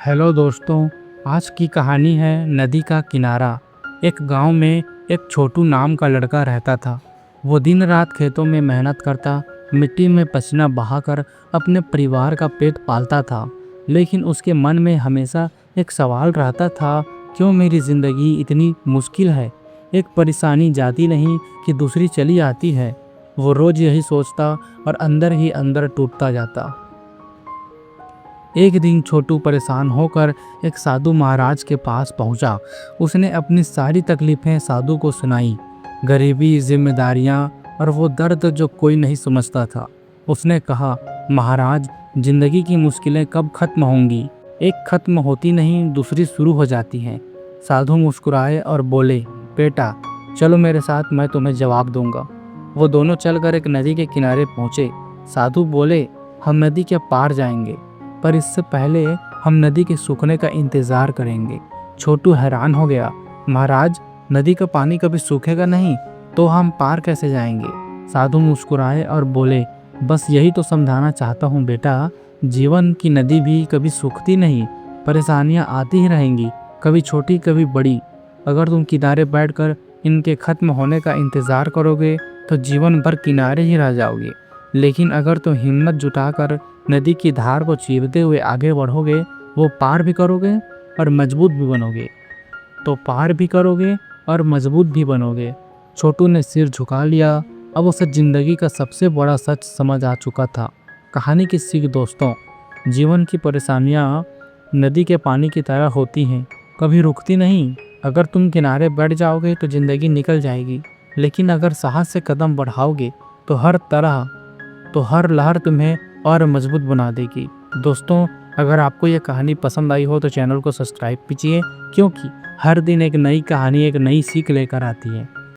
Hello दोस्तों। आज की कहानी है नदी का किनारा। एक गांव में एक छोटू नाम का लड़का रहता था। वो दिन रात खेतों में मेहनत करता, मिट्टी में पसीना बहाकर अपने परिवार का पेट पालता था। लेकिन उसके मन में हमेशा एक सवाल रहता था, क्यों मेरी ज़िंदगी इतनी मुश्किल है। एक परेशानी जाती नहीं कि दूसरी चली आती है। वो रोज़ यही सोचता और अंदर ही अंदर टूटता जाता। एक दिन छोटू परेशान होकर एक साधु महाराज के पास पहुंचा। उसने अपनी सारी तकलीफें साधु को सुनाई, गरीबी, जिम्मेदारियां और वो दर्द जो कोई नहीं समझता था। उसने कहा, महाराज, जिंदगी की मुश्किलें कब खत्म होंगी? एक खत्म होती नहीं, दूसरी शुरू हो जाती हैं। साधु मुस्कुराए और बोले, बेटा चलो मेरे साथ, मैं तुम्हें जवाब दूंगा। वो दोनों चलकर एक नदी के किनारे पहुंचे। साधु बोले, हम नदी के पार जाएंगे, पर इससे पहले हम नदी के सूखने का इंतजार करेंगे। छोटू हैरान हो गया, महाराज, नदी का पानी कभी सूखेगा नहीं तो हम पार कैसे जाएंगे? साधु मुस्कुराए और बोले, बस यही तो समझाना चाहता हूँ बेटा, जीवन की नदी भी कभी सूखती नहीं। परेशानियाँ आती ही रहेंगी, कभी छोटी कभी बड़ी। अगर तुम किनारे बैठकर इनके खत्म होने का इंतजार करोगे तो जीवन भर किनारे ही रह जाओगे। लेकिन अगर तुम हिम्मत जुटाकर नदी की धार को चीरते हुए आगे बढ़ोगे, वो पार भी करोगे और मजबूत भी बनोगे। तो पार भी करोगे और मजबूत भी बनोगे। छोटू ने सिर झुका लिया। अब उसे जिंदगी का सबसे बड़ा सच समझ आ चुका था। कहानी की सीख दोस्तों, जीवन की परेशानियाँ नदी के पानी की तरह होती हैं, कभी रुकती नहीं। अगर तुम किनारे बैठ जाओगे तो जिंदगी निकल जाएगी, लेकिन अगर साहस से कदम बढ़ाओगे तो हर लहर तुम्हें और मजबूत बना देगी। दोस्तों, अगर आपको यह कहानी पसंद आई हो तो चैनल को सब्सक्राइब कीजिए, क्योंकि हर दिन एक नई कहानी, एक नई सीख लेकर आती है।